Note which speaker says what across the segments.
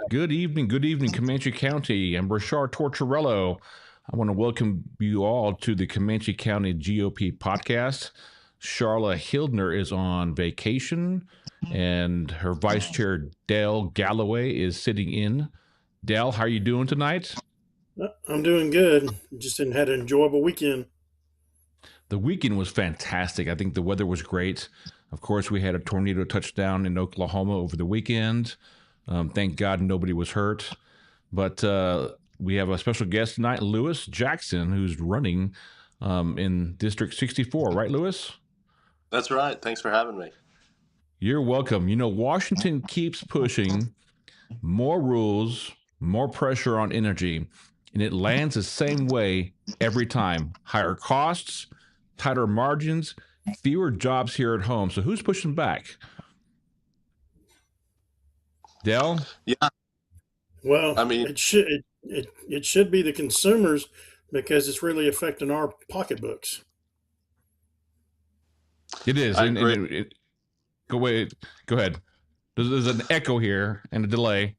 Speaker 1: Good evening, Comanche County. I'm Rarchar Tortorello. I want to welcome you all to the Comanche County GOP Podcast. Charla Hildner is on vacation, and her vice chair, Dell Galloway, is sitting in. Dell, how are you doing tonight?
Speaker 2: I'm doing good. Just had an enjoyable weekend.
Speaker 1: The weekend was fantastic. I think the weather was great. Of course, we had a tornado touchdown in Oklahoma over the weekend. Thank God nobody was hurt. But we have a special guest tonight, Lewis Jackson, who's running in District 64. Right, Lewis?
Speaker 3: That's right. Thanks for having me.
Speaker 1: You're welcome. You know, Washington keeps pushing more rules, more pressure on energy, and it lands the same way every time. Higher costs, tighter margins, fewer jobs here at home. So who's pushing back? Dell?
Speaker 3: Yeah.
Speaker 2: Well,
Speaker 3: I mean,
Speaker 2: it should be the consumers because it's really affecting our pocketbooks.
Speaker 1: It is.
Speaker 3: I agree.
Speaker 1: Go ahead. There's an echo here and a delay.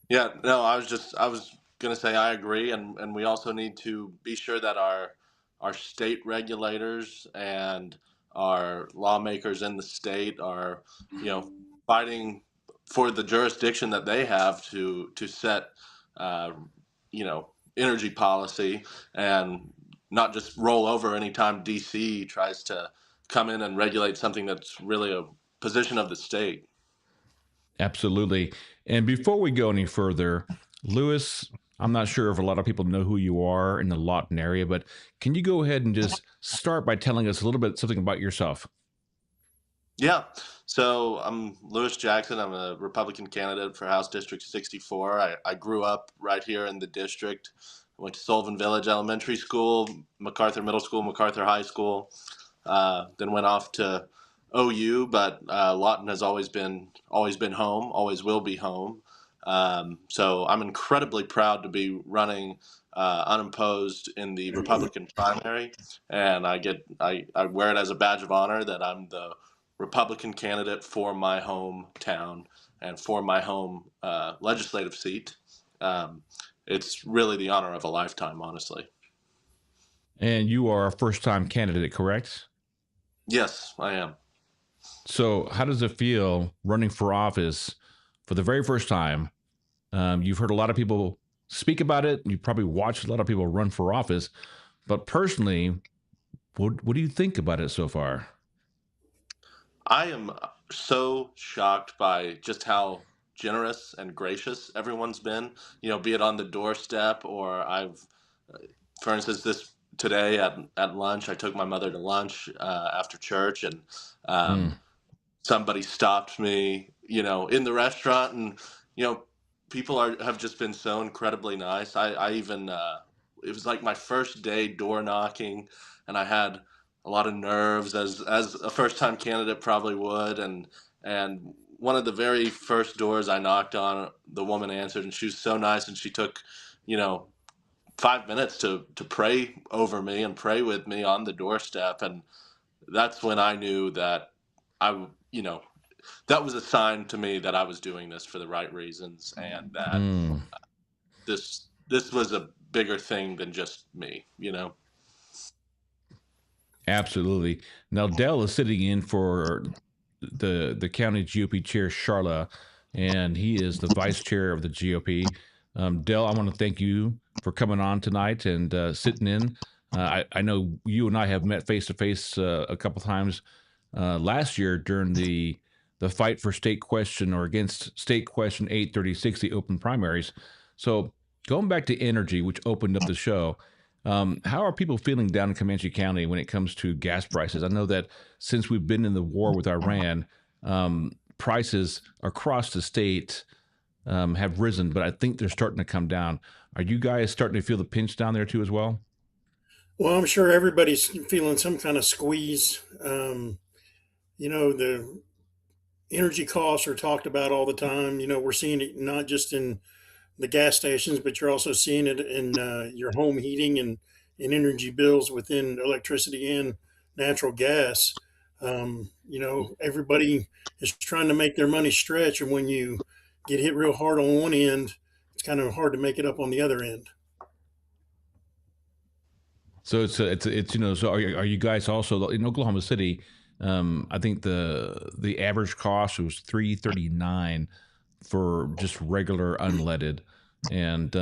Speaker 3: Yeah, no, I was gonna say I agree, and we also need to be sure that our state regulators and our lawmakers in the state are, fighting for the jurisdiction that they have to set, uh, energy policy and not just roll over anytime DC tries to come in and regulate something that's really a position of the state.
Speaker 1: Absolutely. And before we go any further, Lewis, I'm not sure if a lot of people know who you are in the Lawton area, but can you go ahead and just start by telling us a little bit something about yourself?
Speaker 3: Yeah. So I'm Lewis Jackson. I'm a Republican candidate for House District 64. I grew up right here in the district. I went to Sullivan Village Elementary School, MacArthur Middle School, MacArthur High School. Then went off to OU, but Lawton has always been home, always will be home. So I'm incredibly proud to be running unopposed in the Republican primary, and I wear it as a badge of honor that I'm the Republican candidate for my hometown and for my home legislative seat. It's really the honor of a lifetime, honestly.
Speaker 1: And you are a first time candidate, correct?
Speaker 3: Yes, I am.
Speaker 1: So, how does it feel running for office for the very first time? You've heard a lot of people speak about it. You probably watched a lot of people run for office. But personally, what do you think about it so far?
Speaker 3: I am so shocked by just how generous and gracious everyone's been, be it on the doorstep or for instance, this today at lunch, I took my mother to lunch after church, and
Speaker 1: Mm.
Speaker 3: somebody stopped me, in the restaurant, and people have just been so incredibly nice. I even it was like my first day door knocking, and I had a lot of nerves as a first time candidate probably would, and one of the very first doors I knocked on, the woman answered, and she was so nice, and she took, you know, 5 minutes to pray over me and pray with me on the doorstep, and that's when I knew that I, that was a sign to me that I was doing this for the right reasons, and that
Speaker 1: Mm.
Speaker 3: this was a bigger thing than just me.
Speaker 1: Absolutely. Now, Dell is sitting in for the county GOP chair, Charla, and he is the vice chair of the GOP. Dell, I want to thank you for coming on tonight and sitting in. I know you and I have met face to face a couple times last year during the fight for state question or against state question 836, the open primaries. So going back to energy, which opened up the show, how are people feeling down in Comanche County when it comes to gas prices? I know that since we've been in the war with Iran, prices across the state have risen, but I think they're starting to come down. Are you guys starting to feel the pinch down there too as well?
Speaker 2: Well, I'm sure everybody's feeling some kind of squeeze. The energy costs are talked about all the time. We're seeing it not just in the gas stations, but you're also seeing it in your home heating and in energy bills within electricity and natural gas. Everybody is trying to make their money stretch, and when you get hit real hard on one end, it's kind of hard to make it up on the other end.
Speaker 1: So it's so are you guys also in Oklahoma City? I think the average cost was $339 for just regular unleaded, and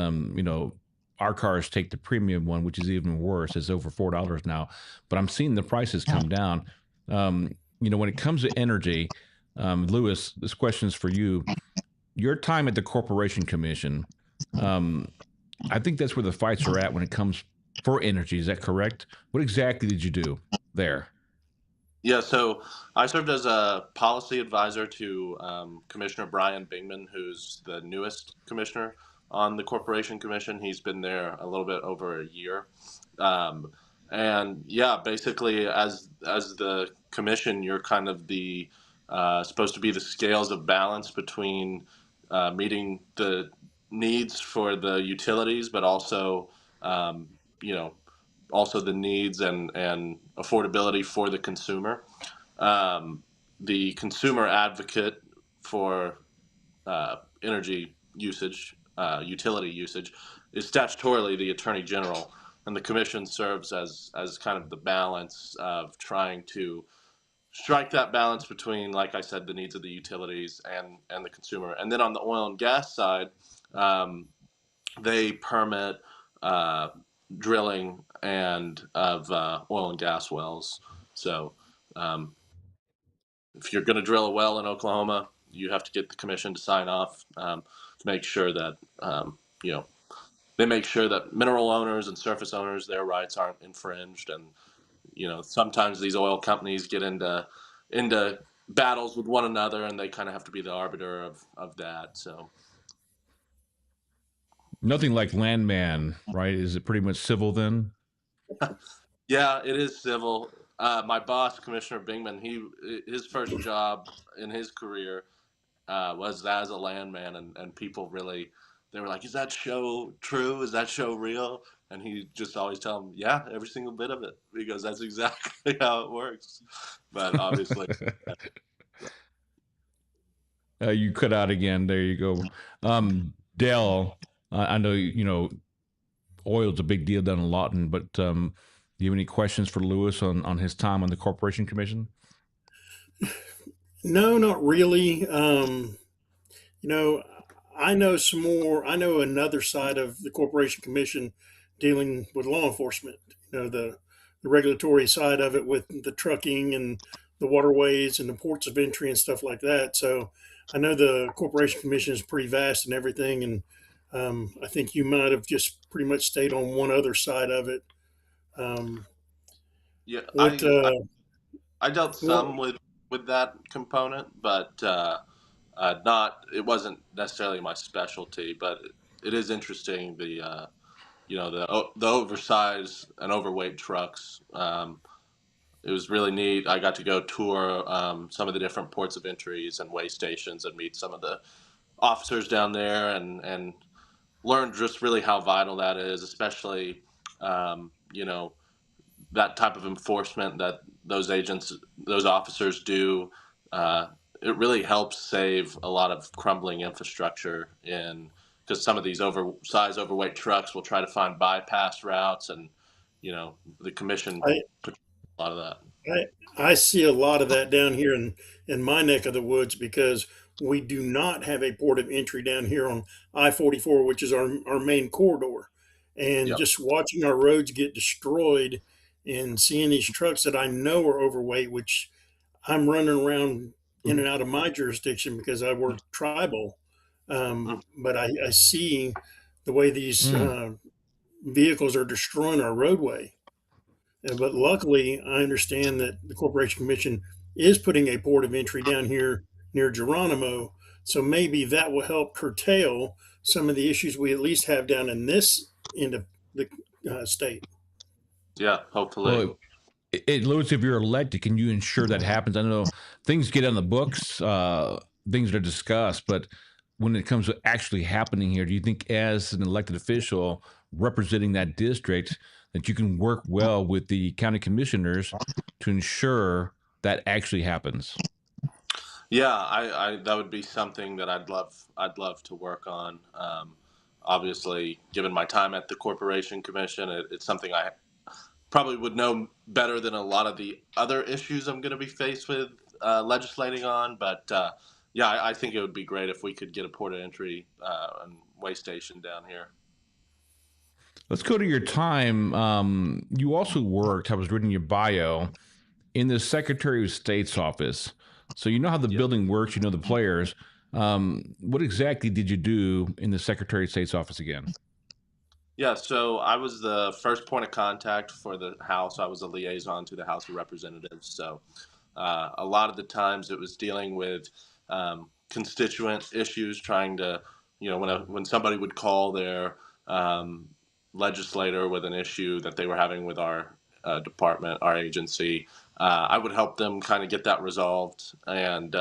Speaker 1: our cars take the premium one, which is even worse. It's over $4 now, but I'm seeing the prices come down. When it comes to energy, Lewis, this question is for you. Your time at the Corporation Commission, I think that's where the fights are at when it comes for energy. Is that correct? What exactly did you do there?
Speaker 3: Yeah, so I served as a policy advisor to Commissioner Brian Bingman, who's the newest commissioner on the Corporation Commission. He's been there a little bit over a year. And yeah, basically, as the commission, you're kind of the supposed to be the scales of balance between meeting the needs for the utilities, but also, you know, also the needs and affordability for the consumer. The consumer advocate for energy usage, utility usage, is statutorily the Attorney General, and the Commission serves as kind of the balance of trying to strike that balance between, like I said, the needs of the utilities and the consumer. And then on the oil and gas side, they permit drilling and of oil and gas wells. So if you're going to drill a well in Oklahoma, you have to get the commission to sign off to make sure that they make sure that mineral owners and surface owners, their rights aren't infringed. And sometimes these oil companies get into battles with one another, and they kind of have to be the arbiter of that. So
Speaker 1: Nothing like landman, right? Is it pretty much civil then?
Speaker 3: yeah, it is civil. My boss, Commissioner Bingman, his first job in his career was as a landman, and people really, they were like, "Is that show true? Is that show real?" And he just always tell them, "Yeah, every single bit of it," because that's exactly how it works. But obviously,
Speaker 1: You cut out again. There you go. Dell, I know oil's a big deal down in Lawton, but do you have any questions for Lewis on his time on the Corporation Commission?
Speaker 2: No, not really. I know some more. I know another side of the Corporation Commission dealing with law enforcement. The regulatory side of it with the trucking and the waterways and the ports of entry and stuff like that. So I know the Corporation Commission is pretty vast and everything. And I think you might have just pretty much stayed on one other side of it.
Speaker 3: yeah,
Speaker 2: What?
Speaker 3: I dealt some with that component, but not. It wasn't necessarily my specialty, but it is interesting the oversized and overweight trucks. It was really neat. I got to go tour some of the different ports of entries and way stations and meet some of the officers down there and learn just really how vital that is, especially that type of enforcement that those officers do. It really helps save a lot of crumbling infrastructure because some of these oversized, overweight trucks will try to find bypass routes, and the commission puts a lot of that.
Speaker 2: I see a lot of that down here in my neck of the woods because we do not have a port of entry down here on I-44, which is our main corridor. And
Speaker 3: Yep.
Speaker 2: just watching our roads get destroyed and seeing these trucks that I know are overweight, which I'm running around in and out of my jurisdiction because I work tribal. But I see the way these vehicles are destroying our roadway. But luckily, I understand that the Corporation Commission is putting a port of entry down here near Geronimo. So maybe that will help curtail some of the issues we at least have down in this end of the state.
Speaker 3: Yeah, hopefully.
Speaker 1: Well, Lewis, if you're elected, can you ensure that happens? I know things get on the books, things are discussed, but when it comes to actually happening here, do you think as an elected official representing that district that you can work well with the county commissioners to ensure that actually happens?
Speaker 3: Yeah, I that would be something that I'd love to work on. Obviously, given my time at the Corporation Commission, it's something I probably would know better than a lot of the other issues I'm going to be faced with legislating on. But yeah, I think it would be great if we could get a port of entry and way station down here.
Speaker 1: Let's go to your time. You also worked, I was reading your bio, in the Secretary of State's office. So you know how the
Speaker 3: Yep.
Speaker 1: building works, you know the players. What exactly did you do in the Secretary of State's office again?
Speaker 3: Yeah, so I was the first point of contact for the House. I was a liaison to the House of Representatives. So a lot of the times it was dealing with constituent issues, trying to, when somebody would call their um, legislator with an issue that they were having with our department, our agency, I would help them kind of get that resolved, and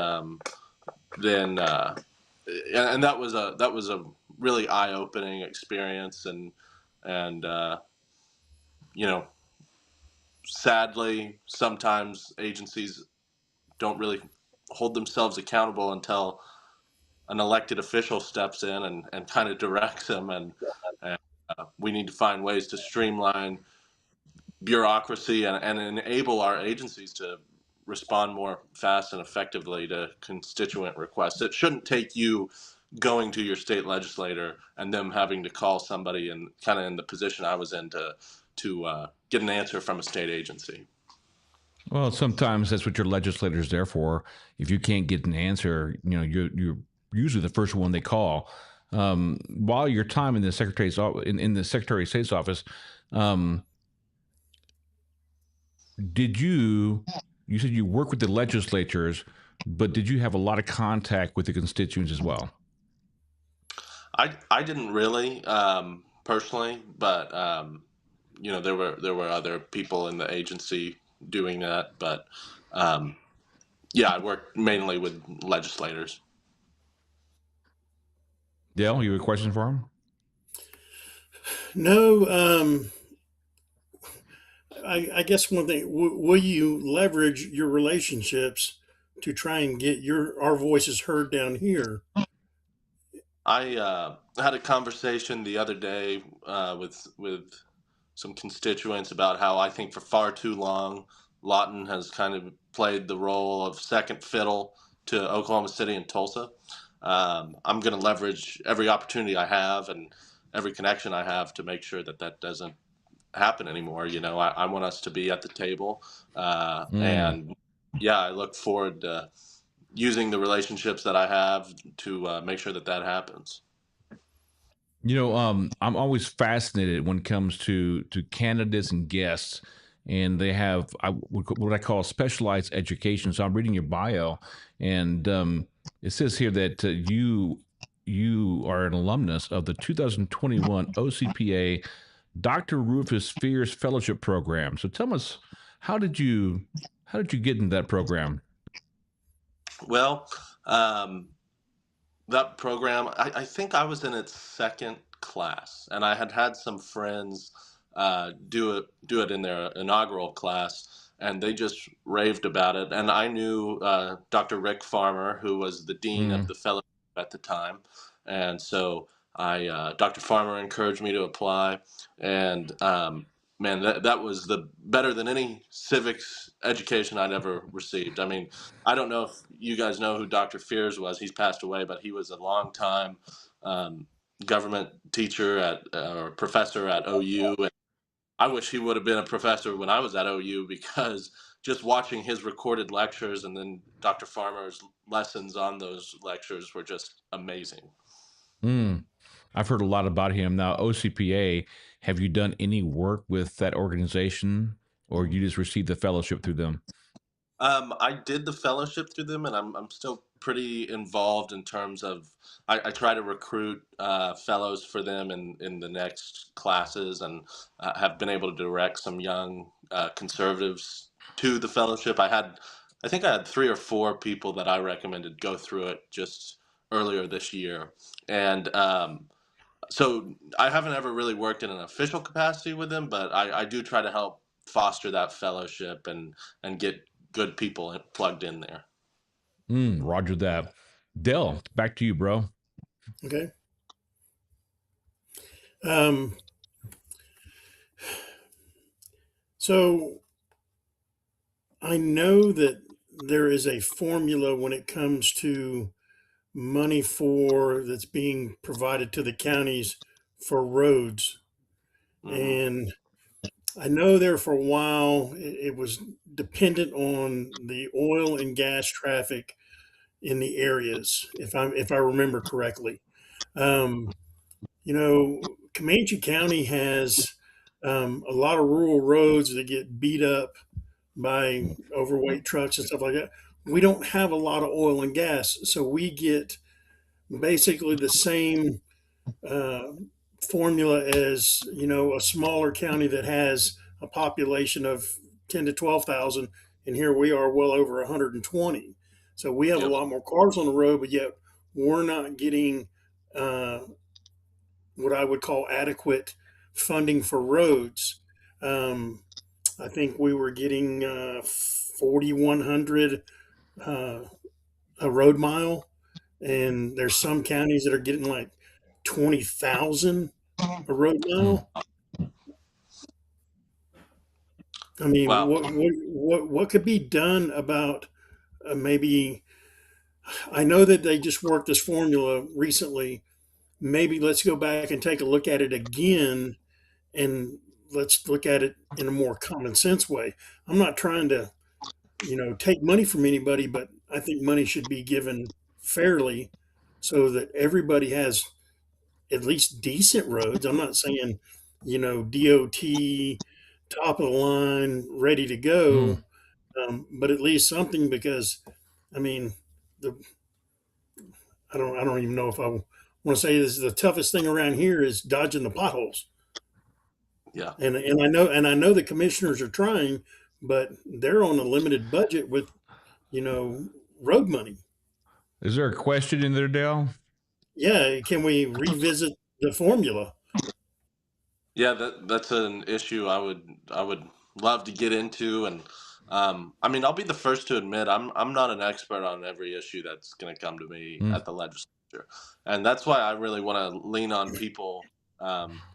Speaker 3: then and that was a really eye opening experience, and you know, sadly, sometimes agencies don't really hold themselves accountable until an elected official steps in and kind of directs them, and we need to find ways to streamline bureaucracy and enable our agencies to respond more fast and effectively to constituent requests. It shouldn't take you going to your state legislator and them having to call somebody in kind of in the position I was in to get an answer from a state agency.
Speaker 1: Well, sometimes that's what your legislator's there for. If you can't get an answer, you know, you're usually the first one they call. While your time in the in the Secretary of State's office, um, did you said you work with the legislatures, but did you have a lot of contact with the constituents as well?
Speaker 3: I didn't really personally, but there were other people in the agency doing that, but um, yeah, I worked mainly with legislators.
Speaker 1: Dale, you have a question for him?
Speaker 2: No, I guess one thing, will you leverage your relationships to try and get our voices heard down here?
Speaker 3: I had a conversation the other day with some constituents about how I think for far too long Lawton has kind of played the role of second fiddle to Oklahoma City and Tulsa. I'm going to leverage every opportunity I have and every connection I have to make sure that that doesn't happen anymore. I want us to be at the table,
Speaker 1: Mm.
Speaker 3: and yeah, I look forward to using the relationships that I have to make sure that that happens.
Speaker 1: You know, I'm always fascinated when it comes to candidates and guests, and they have what I call specialized education. So I'm reading your bio, and it says here that you are an alumnus of the 2021 OCPA Dr. Rufus Fears Fellowship Program. So tell us, how did you how did you get into that program?
Speaker 3: Well, um, that program, I think I was in its second class, and I had some friends do it in their inaugural class, and they just raved about it. And I knew Dr. Rick Farmer, who was the dean of
Speaker 1: Mm.
Speaker 3: the fellowship at the time, and so Dr. Farmer encouraged me to apply, and man, that was the better than any civics education I'd ever received. I mean, I don't know if you guys know who Dr. Fears was. He's passed away, but he was a long time um, government teacher or professor at OU. And I wish he would have been a professor when I was at OU, because just watching his recorded lectures and then Dr. Farmer's lessons on those lectures were just amazing.
Speaker 1: Mm. I've heard a lot about him. Now, OCPA, have you done any work with that organization, or you just received the fellowship through them?
Speaker 3: I did the fellowship through them, and I'm still pretty involved in terms of I try to recruit fellows for them in the next classes, and have been able to direct some young conservatives to the fellowship. I think I had 3 or 4 people that I recommended go through it just earlier this year, and so I haven't ever really worked in an official capacity with them, but I do try to help foster that fellowship and get good people plugged in there.
Speaker 1: Roger that. Dell, back to you, bro.
Speaker 2: Okay. Um, so I know that there is a formula when it comes to money that's being provided to the counties for roads.
Speaker 3: Mm-hmm.
Speaker 2: And I know there for a while it was dependent on the oil and gas traffic in the areas, if I remember correctly. Um, Comanche County has a lot of rural roads that get beat up by overweight trucks and stuff like that. We don't have a lot of oil and gas, so we get basically the same uh, formula as a smaller county that has a population of 10 to 12,000, and here we are well over 120. So we have a
Speaker 3: Yep.
Speaker 2: lot more cars on the road, but yet we're not getting uh, what I would call adequate funding for roads. Um, I think we were getting 4,100 uh, a road mile, and there's some counties that are getting like 20,000 a road
Speaker 1: Mm.
Speaker 2: mile. I mean,
Speaker 3: Wow.
Speaker 2: what could be done about maybe? I know that they just worked this formula recently. Maybe let's go back and take a look at it again, and let's look at it in a more common sense way. I'm not trying to, take money from anybody, but I think money should be given fairly so that everybody has at least decent roads. I'm not saying, DOT, top of the line, ready to
Speaker 1: Mm.
Speaker 2: go, but at least something because, I mean, the I don't even know if I want to say this is the toughest thing around here is dodging the potholes.
Speaker 3: Yeah.
Speaker 2: And I know the commissioners are trying, but they're on a limited budget with road money.
Speaker 1: Is there a question in there, Dell?
Speaker 2: Yeah, can we revisit the formula?
Speaker 3: Yeah, that's an issue I would love to get into, and I mean, I'll be the first to admit I'm not an expert on every issue that's going to come to me
Speaker 1: Mm.
Speaker 3: at the legislature, and that's why I really want to lean on people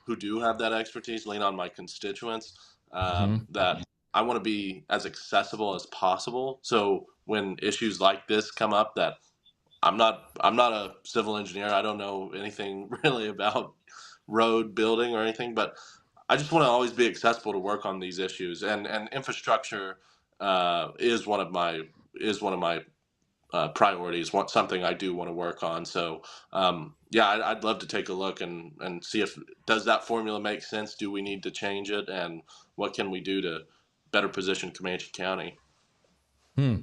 Speaker 3: who do have that expertise, lean on my constituents.
Speaker 1: Hmm.
Speaker 3: That I want to be as accessible as possible, so when issues like this come up, that I'm not a civil engineer. I don't know anything really about road building or anything, but I just want to always be accessible to work on these issues. And infrastructure is one of my priorities. Something I do want to work on. So yeah, I'd love to take a look and see if does that formula make sense. Do we need to change it, and what can we do to better position Comanche County?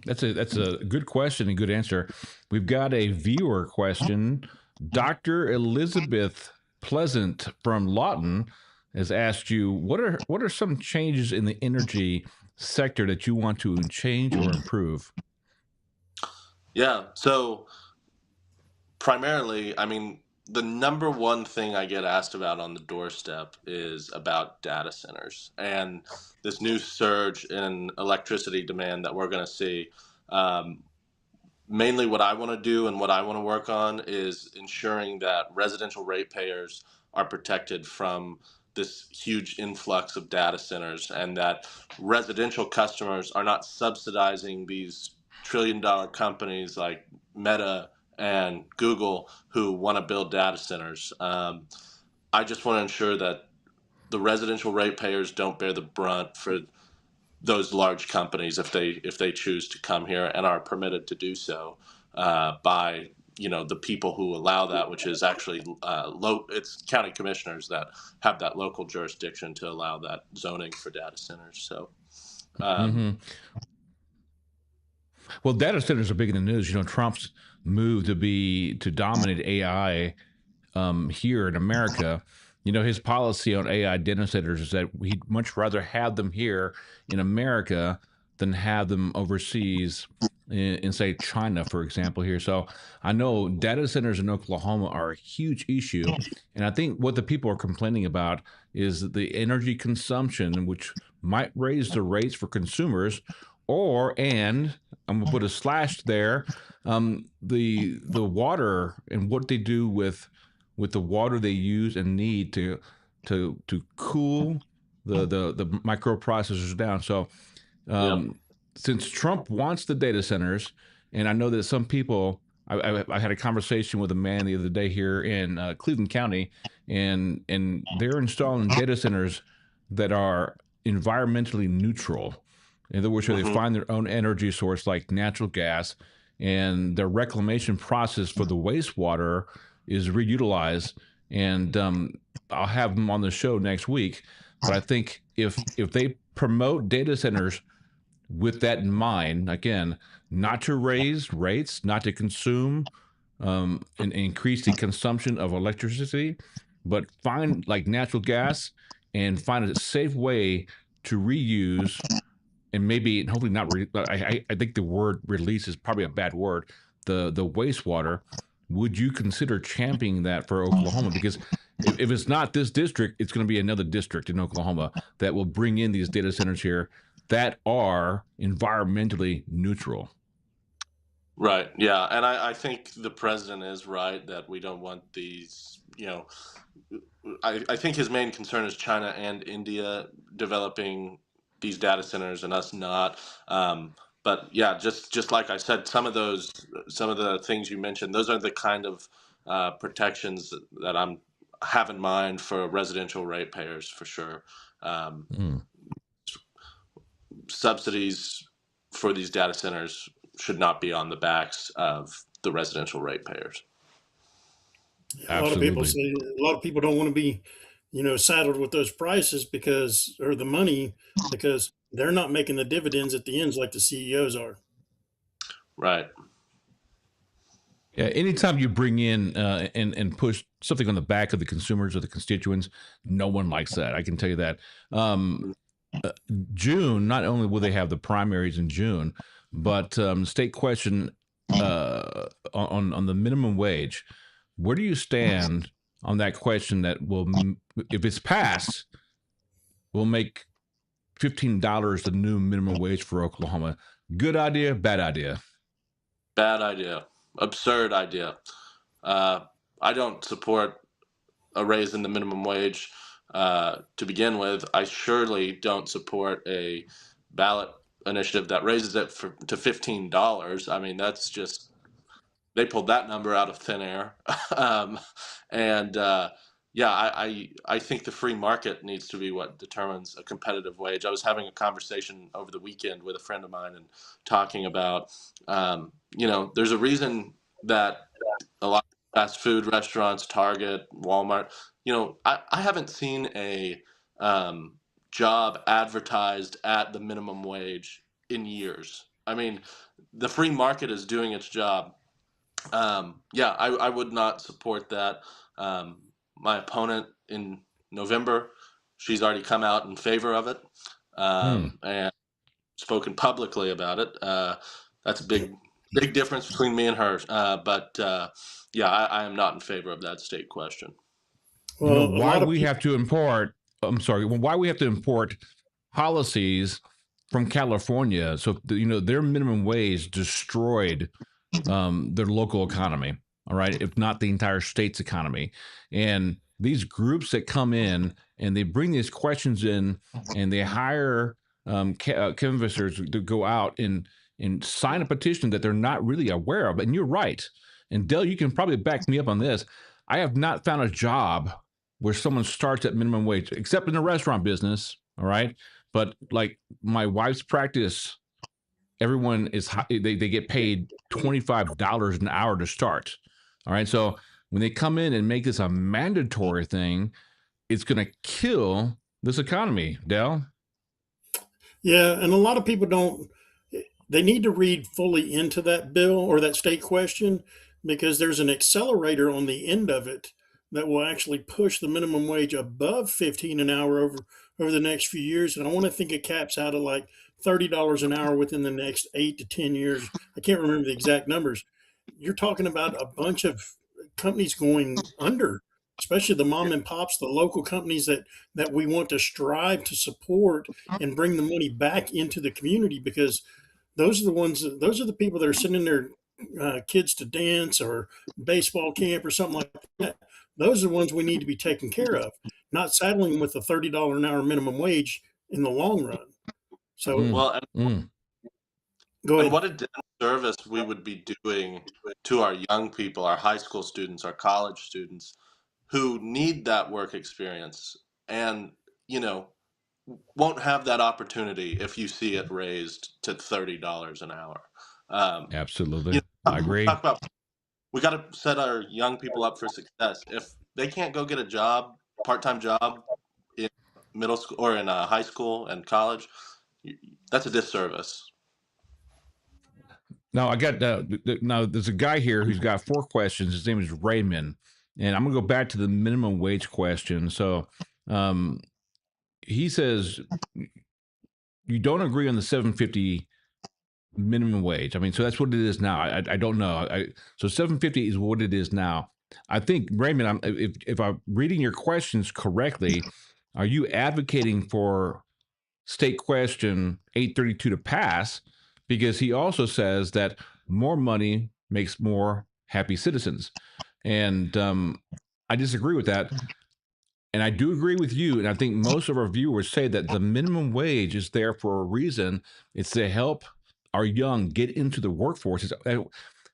Speaker 1: That's a good question and good answer. We've got a viewer question. Dr. Elizabeth Pleasant from Lawton has asked you what are some changes in the energy sector that you want to change or improve?
Speaker 3: Yeah. So primarily, I mean, the number one thing I get asked about on the doorstep is about data centers and this new surge in electricity demand that we're going to see. Um, Mainly, what I want to do and what I want to work on is ensuring that residential ratepayers are protected from this huge influx of data centers, and that residential customers are not subsidizing these trillion-dollar companies like Meta and Google who want to build data centers. I just want to ensure that the residential ratepayers don't bear the brunt for those large companies if they choose to come here and are permitted to do so by the people who allow that, which is actually it's county commissioners that have that local jurisdiction to allow that zoning for data centers. So um,
Speaker 1: Hmm. Well, data centers are big in the news. Trump's move to dominate AI here in America. His policy on AI data centers is that he'd much rather have them here in America than have them overseas in say, China, for example, here. So I know data centers in Oklahoma are a huge issue. And I think what the people are complaining about is the energy consumption, which might raise the rates for consumers and I'm gonna put a slash there. The water and what they do with the water they use and need to cool the microprocessors down. So
Speaker 3: Yep.
Speaker 1: since Trump wants the data centers, and I know that some people, I had a conversation with a man the other day here in Cleveland County, and they're installing data centers that are environmentally neutral. In other words, where they
Speaker 3: Mhm.
Speaker 1: find their own energy source like natural gas, and their reclamation process for the wastewater is reutilized. And I'll have them on the show next week. But I think if they promote data centers with that in mind, again, not to raise rates, not to consume and increase the consumption of electricity, but find like natural gas and find a safe way to reuse and maybe and hopefully not. I think the word release is probably a bad word. The wastewater. Would you consider championing that for Oklahoma? Because if it's not this district, it's going to be another district in Oklahoma that will bring in these data centers here that are environmentally neutral.
Speaker 3: Right. Yeah. And I think the president is right that we don't want these, I think his main concern is China and India developing these data centers and us not. But yeah, just like I said, some of the things you mentioned, those are the kind of protections that I'm have in mind for residential ratepayers for sure. Um,
Speaker 1: Mm,
Speaker 3: Subsidies for these data centers should not be on the backs of the residential ratepayers.
Speaker 2: A lot of people
Speaker 1: absolutely.
Speaker 2: say a lot of people don't want to be, saddled with those prices or the money because they're not making the dividends at the ends like the CEOs are.
Speaker 3: Right.
Speaker 1: Yeah, anytime you bring in and push something on the back of the consumers or the constituents, no one likes that. I can tell you that. Um, June, not only will they have the primaries in June, but state question on the minimum wage. Where do you stand on that question? That will, if it's passed, will make $15 the new minimum wage for Oklahoma. Good idea, bad idea.
Speaker 3: Bad idea. Absurd idea. Uh, I don't support a raise in the minimum wage to begin with. I surely don't support a ballot initiative that raises it to $15. I mean, that's just they pulled that number out of thin air. um, and yeah, I think the free market needs to be what determines a competitive wage. I was having a conversation over the weekend with a friend of mine and talking about, there's a reason that a lot of fast food restaurants, Target, Walmart, I haven't seen a job advertised at the minimum wage in years. I mean, the free market is doing its job. Yeah, I would not support that. My opponent in November, she's already come out in favor of it
Speaker 1: Hmm.
Speaker 3: and spoken publicly about it. That's a big difference between me and her. But yeah, I am not in favor of that state question.
Speaker 1: You know
Speaker 2: Well, a
Speaker 1: why
Speaker 2: lot of
Speaker 1: we
Speaker 2: people,
Speaker 1: have to import, I'm sorry, well, why we have to import policies from California. So their minimum wage destroyed their local economy, all right, if not the entire state's economy. And these groups that come in and they bring these questions in and they hire canvassers to go out and sign a petition that they're not really aware of. And you're right. And Dell, you can probably back me up on this. I have not found a job where someone starts at minimum wage, except in the restaurant business. All right. But like my wife's practice, everyone is they get paid $25 an hour to start. All right. So when they come in and make this a mandatory thing, it's going to kill this economy, Dell.
Speaker 2: yeah, and a lot of people don't. They need to read fully into that bill or that state question because there's an accelerator on the end of it that will actually push the minimum wage above 15 an hour over the next few years. And I want to think it caps out at like $30 an hour within the next 8 to 10 years. I can't remember the exact numbers. You're talking about a bunch of companies going under especially the mom and pops, the local companies that we want to strive to support and bring the money back into the community, because those are the people that are sending their kids to dance or baseball camp or something like that. Those are the ones we need to be taken care of, not saddling with a $30 an hour minimum wage in the long run. So
Speaker 3: Well,
Speaker 2: go
Speaker 3: and
Speaker 2: ahead.
Speaker 3: what a disservice we would be doing to our young people, our high school students, our college students who need that work experience and, you know, won't have that opportunity if you see it raised to $30 an hour.
Speaker 1: Absolutely. I agree.
Speaker 3: Talk about, we got to set our young people up for success. If they can't go get a job, part-time job in middle school or in high school and college, that's a disservice.
Speaker 1: Now I got now there's a guy here who's got 4 questions. His name is Raymond, and I'm gonna go back to the minimum wage question. So he says you don't agree on the 750 minimum wage. I mean, so that's what it is now. I don't know. So 750 is what it is now. I think Raymond, if I'm reading your questions correctly, are you advocating for state question 832 to pass? Because he also says that more money makes more happy citizens. And I disagree with that. And I do agree with you. And I think most of our viewers say that the minimum wage is there for a reason. It's to help our young get into the workforce.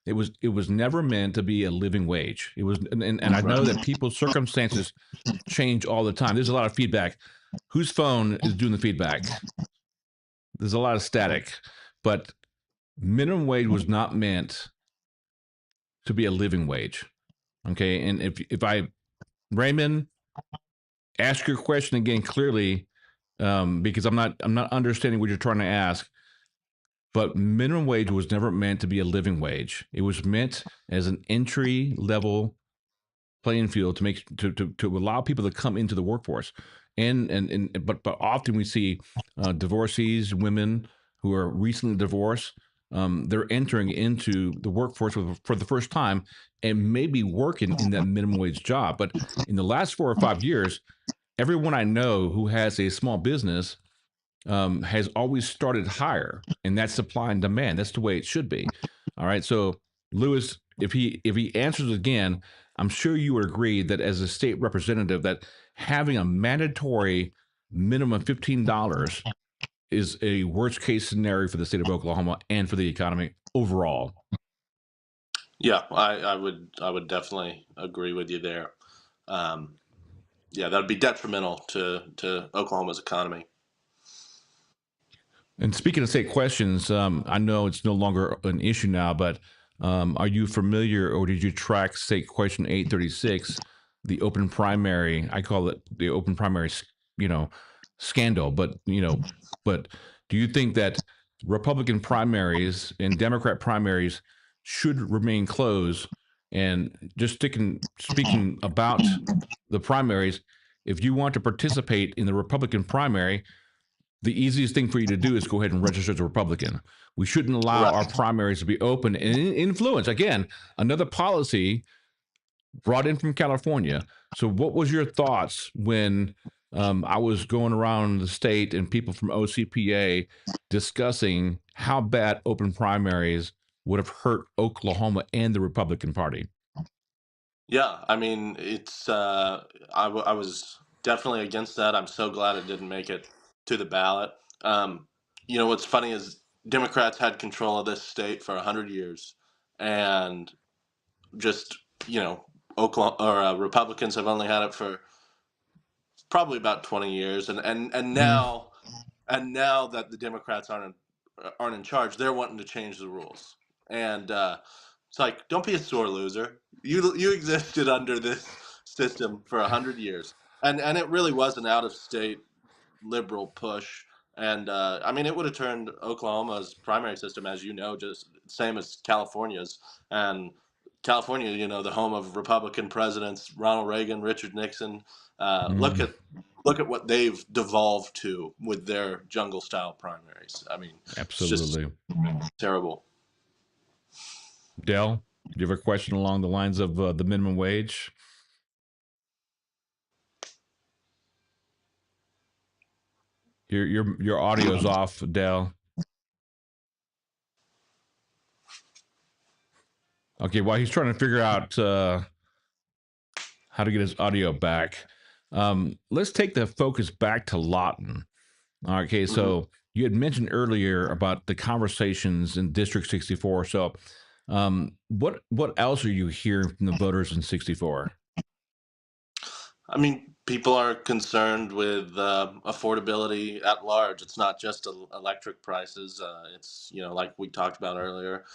Speaker 1: It was never meant to be a living wage. It was, and I know that people's circumstances change all the time. There's a lot of feedback. Whose phone is doing the feedback? There's a lot of static, but minimum wage was not meant to be a living wage. Okay. And if I, Raymond, ask your question again clearly, because I'm not understanding what you're trying to ask. But minimum wage was never meant to be a living wage. It was meant as an entry level playing field to make to allow people to come into the workforce. But often we see divorcees, women who are recently divorced. They're entering into the workforce for the first time and maybe working in that minimum wage job. But in the last 4 or 5 years, everyone I know who has a small business has always started higher, and that's supply and demand. That's the way it should be. All right. So Lewis, if he answers again, I'm sure you would agree that as a state representative, that having a mandatory minimum $15 is a worst case scenario for the state of Oklahoma and for the economy overall.
Speaker 3: Yeah, I would definitely agree with you there. Yeah, that would be detrimental to Oklahoma's economy.
Speaker 1: And speaking of state questions, I know it's no longer an issue now, but are you familiar or did you track state question 836, the open primary? I call it the open primary, scandal. But but do you think that Republican primaries and Democrat primaries should remain closed? And just speaking about the primaries, if you want to participate in the Republican primary, the easiest thing for you to do is go ahead and register as a Republican. We shouldn't allow our primaries to be open and influence. Again, another policy brought in from California. So, what was your thoughts when I was going around the state and people from OCPA discussing how bad open primaries would have hurt Oklahoma and the Republican Party?
Speaker 3: Yeah, I mean, it's I was definitely against that. I'm so glad it didn't make it to the ballot. What's funny is Democrats had control of this state for 100 years, and just Oklahoma or Republicans have only had it for probably about 20 years, and now that the Democrats aren't in charge, they're wanting to change the rules, and it's like, don't be a sore loser. You existed under this system for 100 years, and it really was an out of state liberal push. And I mean, it would have turned Oklahoma's primary system, as you know, just same as California's. And California, the home of Republican presidents, Ronald Reagan, Richard Nixon. Look at what they've devolved to with their jungle style primaries. I mean,
Speaker 1: Absolutely.
Speaker 3: It's just terrible.
Speaker 1: Dell, do you have a question along the lines of the minimum wage? Your audio's off, Dell. Okay, while he's trying to figure out how to get his audio back, let's take the focus back to Lawton. Okay, so you had mentioned earlier about the conversations in District 64. So, what else are you hearing from the voters in 64?
Speaker 3: I mean, people are concerned with affordability at large. It's not just electric prices. It's, like we talked about earlier,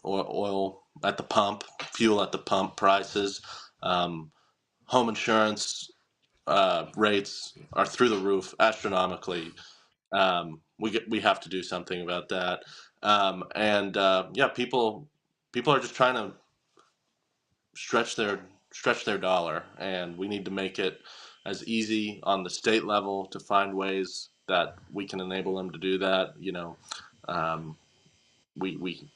Speaker 3: oil at the pump, fuel at the pump prices, home insurance rates are through the roof, astronomically. We have to do something about that. Yeah, people are just trying to stretch their dollar, and we need to make it as easy on the state level to find ways that we can enable them to do that. Um, we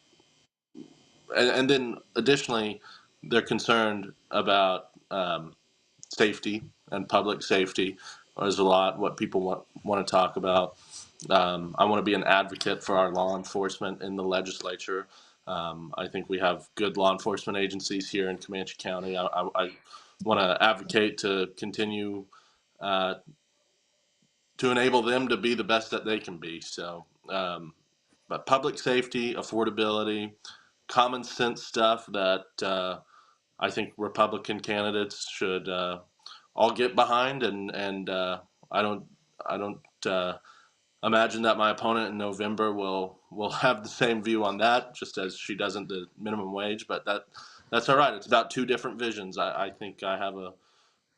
Speaker 3: and then additionally, they're concerned about safety and public safety. There's a lot what people want to talk about. I want to be an advocate for our law enforcement in the legislature. I think we have good law enforcement agencies here in Comanche County. I want to advocate to continue to enable them to be the best that they can be. So, but public safety, affordability, common sense stuff that I think Republican candidates should all get behind, and I don't imagine that my opponent in November will have the same view on that, just as she doesn't the minimum wage. But that's all right. It's about two different visions. I think I have a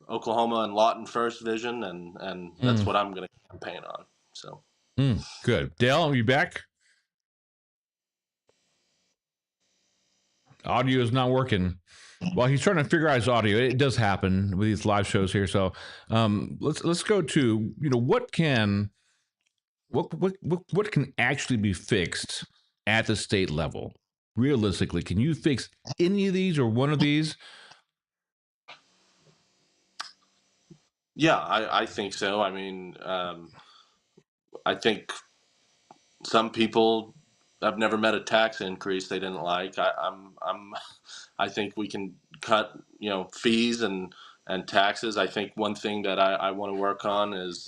Speaker 3: Oklahoma and Lawton first vision, and that's what I'm going to campaign on. So
Speaker 1: Good. Dale, are you back? Audio is not working. Well, he's trying to figure out his audio. It does happen with these live shows here. So let's go to what can actually be fixed at the state level. Realistically, can you fix any of these or one of these?
Speaker 3: yeah, I think so. I mean, I think some people have never met a tax increase they didn't like. I think we can cut fees and taxes. I think one thing that I want to work on is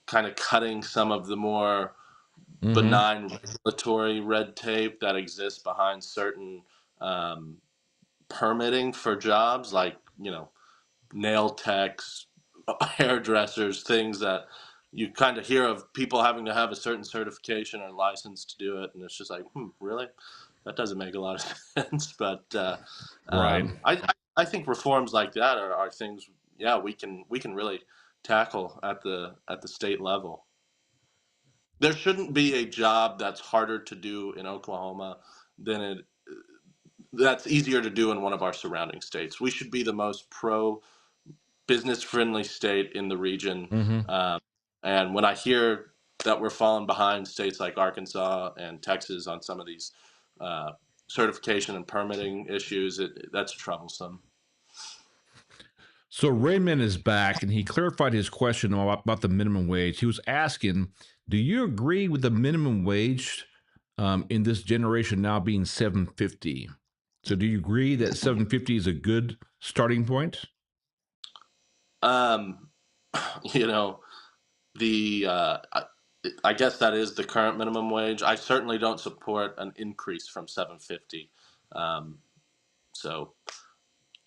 Speaker 3: kind of cutting some of the more benign regulatory red tape that exists behind certain permitting for jobs, like nail techs, hairdressers, things that you kind of hear of people having to have a certain certification or license to do it, and it's just like, really, that doesn't make a lot of sense. But
Speaker 1: Right.
Speaker 3: I think reforms like that are things, yeah, we can really tackle at the state level. There shouldn't be a job that's harder to do in Oklahoma than that's easier to do in one of our surrounding states. We should be the most pro business friendly state in the region. And when I hear that we're falling behind states like Arkansas and Texas on some of these certification and permitting issues, that's troublesome.
Speaker 1: So Raymond is back, and he clarified his question about the minimum wage. He was asking, do you agree with the minimum wage in this generation now being $7.50? So do you agree that $7.50 is a good starting point?
Speaker 3: I guess that is the current minimum wage. I certainly don't support an increase from $7.50. So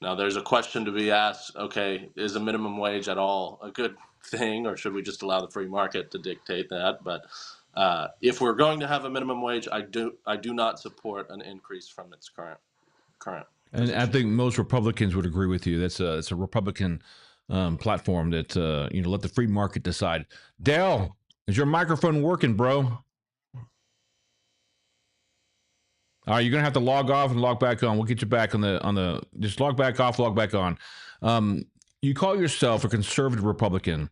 Speaker 3: now there's a question to be asked. Okay, is a minimum wage at all a good thing, or should we just allow the free market to dictate that? But if we're going to have a minimum wage, I do not support an increase from its current.
Speaker 1: And I think most Republicans would agree with you. It's a Republican platform that let the free market decide. Dale, is your microphone working, bro? All right, you're gonna have to log off and log back on. We'll get you back on the. Just log back off, log back on. You call yourself a conservative Republican.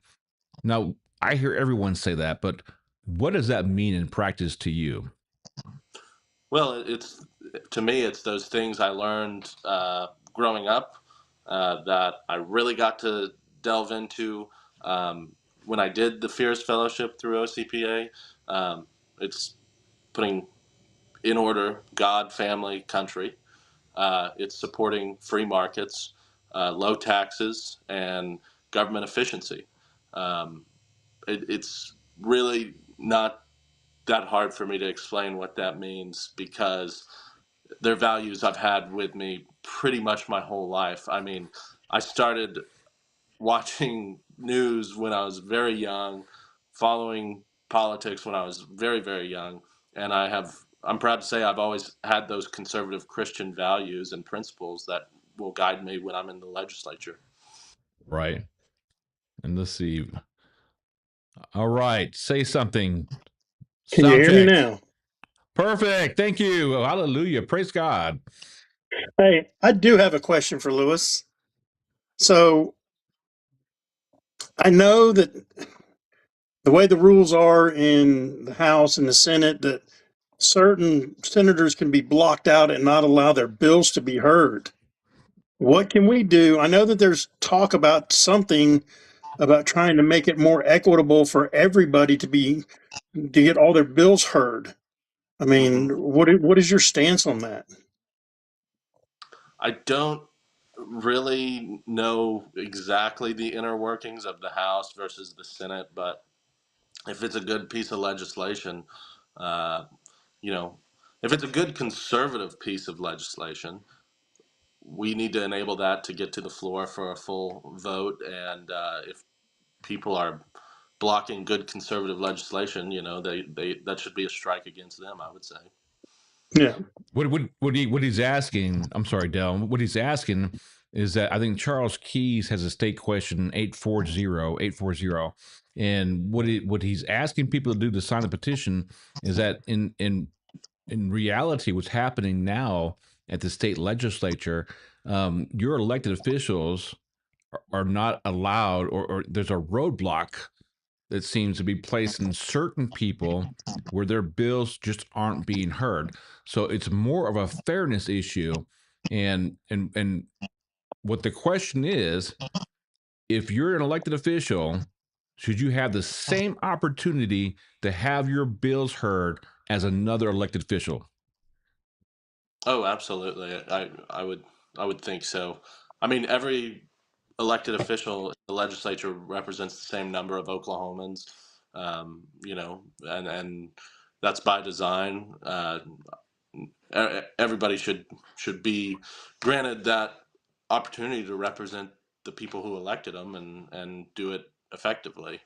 Speaker 1: Now, I hear everyone say that, but what does that mean in practice to you?
Speaker 3: Well, to me, it's those things I learned growing up that I really got to delve into when I did the Fierce Fellowship through OCPA, it's putting in order God, family, country. It's supporting free markets, low taxes, and government efficiency. It's really not that hard for me to explain what that means because they're values I've had with me pretty much my whole life. I mean, I started watching news when I was very young, following politics when I was very, very young. And I'm proud to say I've always had those conservative Christian values and principles that will guide me when I'm in the legislature.
Speaker 1: Right. And let's see. All right. Say something.
Speaker 2: Can you
Speaker 1: Sound
Speaker 2: hear me
Speaker 1: check.
Speaker 2: now?
Speaker 1: Perfect. Thank you. Hallelujah. Praise God.
Speaker 2: Hey, I do have a question for Lewis. So I know that the way the rules are in the House and the Senate, that certain senators can be blocked out and not allow their bills to be heard. What can we do? I know that there's talk about something about trying to make it more equitable for everybody to get all their bills heard. I mean, what is your stance on that?
Speaker 3: I don't really know exactly the inner workings of the House versus the Senate, but if it's a good piece of legislation, uh, you know, if it's a good conservative piece of legislation, we need to enable that to get to the floor for a full vote. And if people are blocking good conservative legislation, they that should be a strike against them, I would say.
Speaker 2: Yeah.
Speaker 1: What he's asking, I'm sorry, Dell, what he's asking is that I think Charles Keyes has a state question 840. And what he's asking people to do to sign the petition is that in reality, what's happening now at the state legislature, your elected officials are not allowed, or there's a roadblock that seems to be placed in certain people where their bills just aren't being heard. So it's more of a fairness issue. And what the question is, if you're an elected official, should you have the same opportunity to have your bills heard as another elected official?
Speaker 3: Oh, absolutely. I would think so. I mean, every elected official in the legislature represents the same number of Oklahomans, and that's by design. Everybody should be granted that opportunity to represent the people who elected them and do it effectively.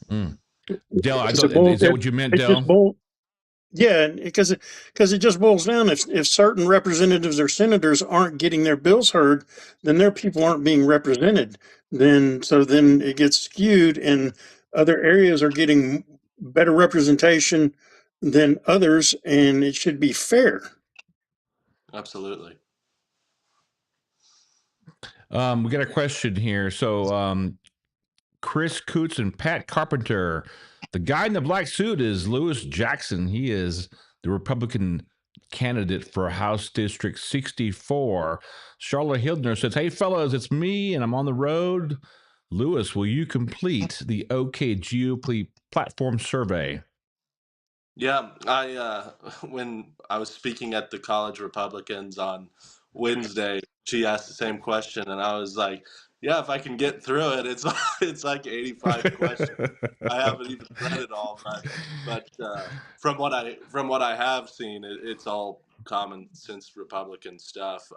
Speaker 1: Mm. Dell, I
Speaker 2: It's a
Speaker 1: thought,
Speaker 2: bull.
Speaker 1: is that what you meant,
Speaker 2: It's just
Speaker 1: Dell?
Speaker 2: bull. Yeah, because it just boils down. If certain representatives or senators aren't getting their bills heard, then their people aren't being represented. Then it gets skewed, and other areas are getting better representation than others, and it should be fair.
Speaker 3: Absolutely.
Speaker 1: We got a question here. So, Chris Coots and Pat Carpenter. The guy in the black suit is Lewis Jackson. He is the Republican candidate for House District 64. Charlotte Hildner says, "Hey, fellas, it's me, and I'm on the road. Lewis, will you complete the OK GOP platform survey?"
Speaker 3: Yeah, I when I was speaking at the college Republicans on Wednesday, she asked the same question, and I was like, "Yeah, if I can get through it, it's it's like 85 questions. I haven't even read it all, but from what I have seen, it's all common sense Republican stuff.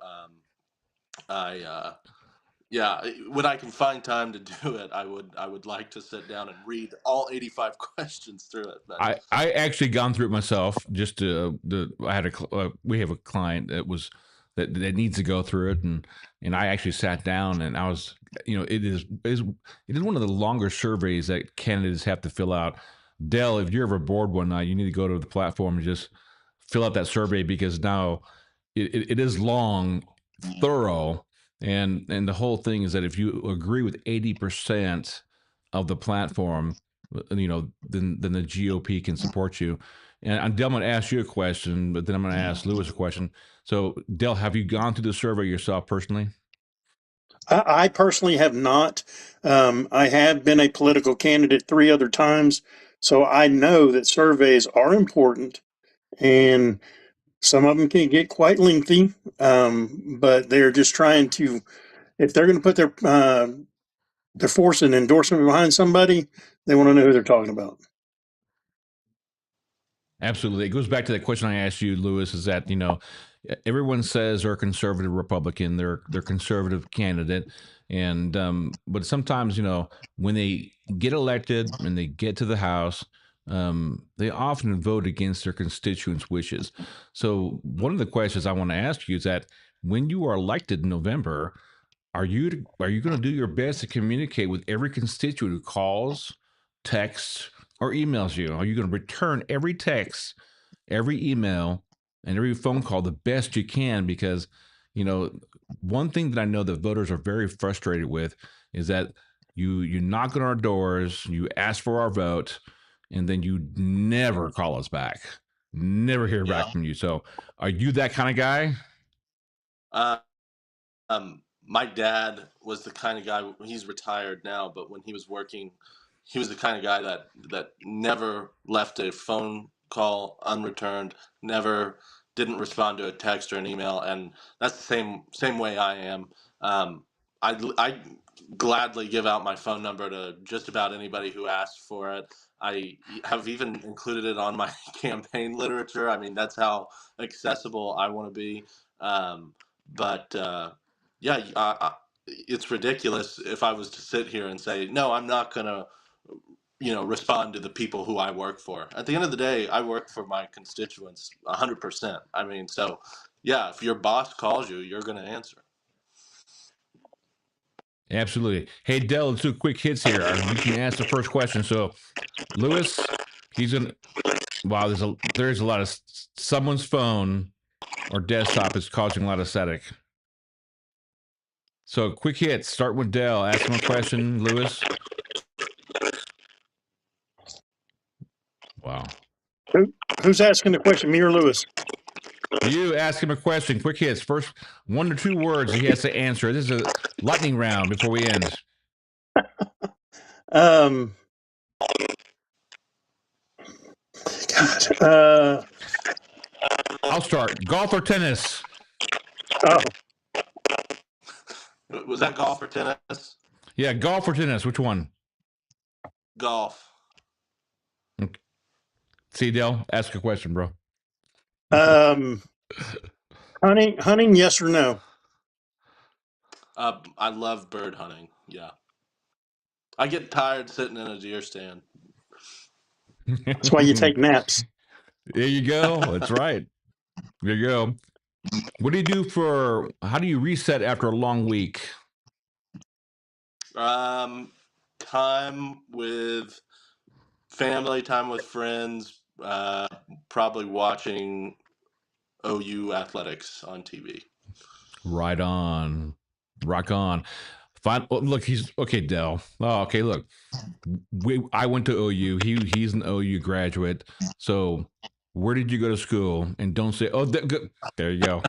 Speaker 3: I Yeah, when I can find time to do it, I would like to sit down and read all 85 questions through it. But
Speaker 1: I actually gone through it myself. Just I had we have a client that needs to go through it, and I actually sat down and I was, it is one of the longer surveys that candidates have to fill out. Dell, if you're ever bored one night, you need to go to the platform and just fill out that survey, because now it is long, thorough, and the whole thing is that if you agree with 80% of the platform, then the GOP can support you. And Dell, I'm going to ask you a question, but then I'm going to ask Lewis a question. So, Dell, have you gone through the survey yourself personally?
Speaker 2: I personally have not. I have been a political candidate 3 other times, so I know that surveys are important, and some of them can get quite lengthy. But they're just trying to, if they're going to put their force and endorsement behind somebody, they want to know who they're talking about.
Speaker 1: Absolutely. It goes back to that question I asked you, Lewis, is that, everyone says they're a conservative Republican, they're conservative candidate. And, but sometimes, when they get elected and they get to the House, they often vote against their constituents' wishes. So one of the questions I want to ask you is that when you are elected in November, are you going to do your best to communicate with every constituent who calls, texts, or emails you? Are you going to return every text, every email, and every phone call the best you can? Because, one thing that I know that voters are very frustrated with is that you knock on our doors, you ask for our vote, and then you never call us back, never hear back from you. So, are you that kind of guy?
Speaker 3: My dad was the kind of guy. He's retired now, but when he was working, he was the kind of guy that never left a phone call unreturned, never didn't respond to a text or an email, and that's the same way I am. I gladly give out my phone number to just about anybody who asks for it. I have even included it on my campaign literature. I mean, that's how accessible I want to be. But yeah, it's ridiculous if I was to sit here and say, no, I'm not going to, respond to the people who I work for. At the end of the day, I work for my constituents 100%. I mean, so yeah, if your boss calls you, you're going to answer.
Speaker 1: Absolutely. Hey, Dell, let's do quick hits here. You can ask the first question. So, Lewis, he's going to, wow, there's a lot of, someone's phone or desktop is causing a lot of static. So, quick hits. Start with Dell. Ask him a question, Lewis. Wow.
Speaker 2: Who's asking the question, me or Lewis?
Speaker 1: You ask him a question. Quick hits. First 1 to 2 words he has to answer. This is a lightning round before we end.
Speaker 2: God.
Speaker 1: I'll start. Golf or tennis?
Speaker 2: Oh,
Speaker 3: Was that golf or tennis?
Speaker 1: Yeah, golf or tennis. Which one?
Speaker 3: Golf.
Speaker 1: Okay. See, Dell, ask a question, bro.
Speaker 2: hunting, yes or no?
Speaker 3: I love bird hunting. Yeah. I get tired sitting in a deer stand.
Speaker 2: That's why you take naps.
Speaker 1: There you go. That's right. There you go. What do you do how do you reset after a long week?
Speaker 3: Time with family, time with friends, probably watching OU athletics on TV.
Speaker 1: Right on. Rock on. Fine. Oh, look, he's okay, Dell. Oh, okay. Look, I went to OU. He's an OU graduate. So, where did you go to school? And don't say, oh, there you go.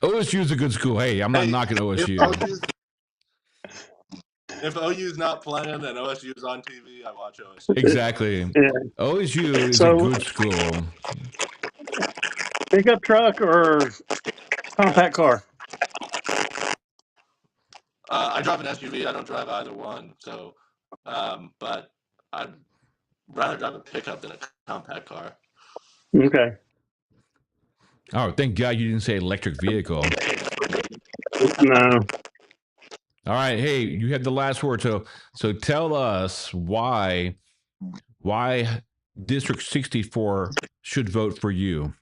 Speaker 1: OSU is a good school. Hey, I'm not knocking OSU.
Speaker 3: If OU's not playing and OSU's on TV, I watch OSU.
Speaker 1: Exactly. Yeah. OSU is a good school.
Speaker 2: Pickup truck or compact car?
Speaker 3: I drive an SUV. I don't drive either one. So, but I'd rather drive a pickup than a compact car.
Speaker 2: Okay.
Speaker 1: Oh, thank God you didn't say electric vehicle.
Speaker 2: No.
Speaker 1: All right. Hey, you had the last word. So tell us why District 64 should vote for you.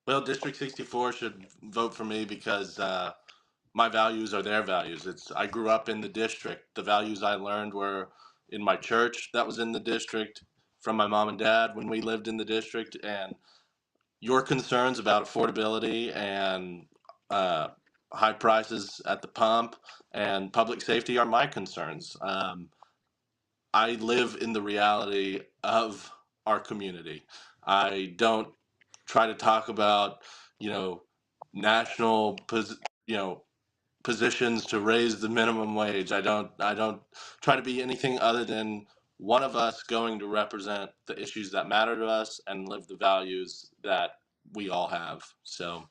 Speaker 3: Well, District 64 should vote for me because my values are their values. I grew up in the district. The values I learned were in my church that was in the district, from my mom and dad when we lived in the district, and your concerns about affordability and high prices at the pump and public safety are my concerns. I live in the reality of our community. I don't try to talk about, national positions to raise the minimum wage. I don't try to be anything other than one of us going to represent the issues that matter to us and live the values that we all have. So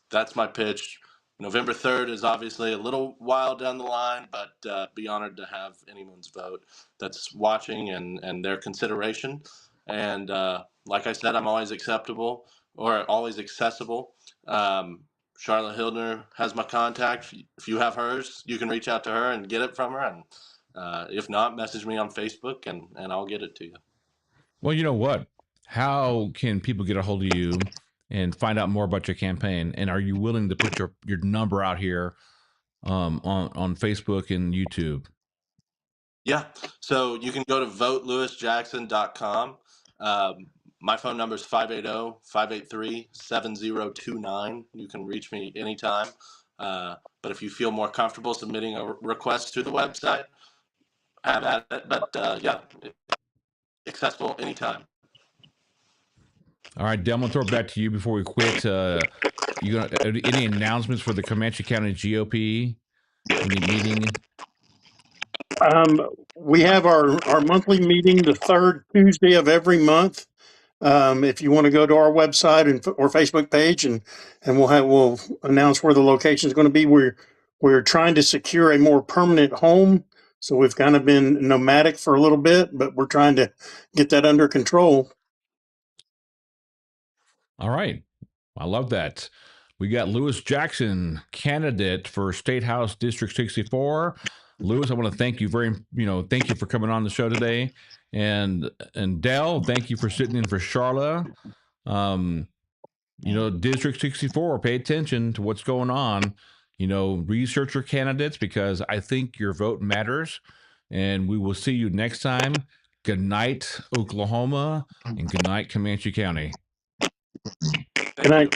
Speaker 3: that's my pitch. November 3rd is obviously a little while down the line, but be honored to have anyone's vote that's watching and their consideration. And like I said, I'm always acceptable or always accessible. Charlotte Hildner has my contact. If you have hers, you can reach out to her and get it from her. And if not, message me on Facebook and I'll get it to you.
Speaker 1: Well, you know what? How can people get a hold of you and find out more about your campaign? And are you willing to put your number out here on Facebook and YouTube?
Speaker 3: Yeah. So you can go to votelewisjackson.com. My phone number is 580-583-7029. You can reach me anytime. But if you feel more comfortable submitting a request through the website, have at it. But yeah, accessible anytime.
Speaker 1: All right, Del, I'm gonna throw it back to you before we quit. You got any announcements for the Comanche County GOP? Any meeting?
Speaker 2: We have our monthly meeting the third Tuesday of every month. If you want to go to our website or Facebook page, and we'll announce where the location is going to be. We're trying to secure a more permanent home, so we've kind of been nomadic for a little bit, but we're trying to get that under control.
Speaker 1: All right, I love that. We got Lewis Jackson, candidate for State House District 64. Lewis, I want to thank you thank you for coming on the show today. And Dell, thank you for sitting in for Charla. District 64, pay attention to what's going on. Research your candidates because I think your vote matters. And we will see you next time. Good night, Oklahoma, and good night, Comanche County.
Speaker 3: Good night.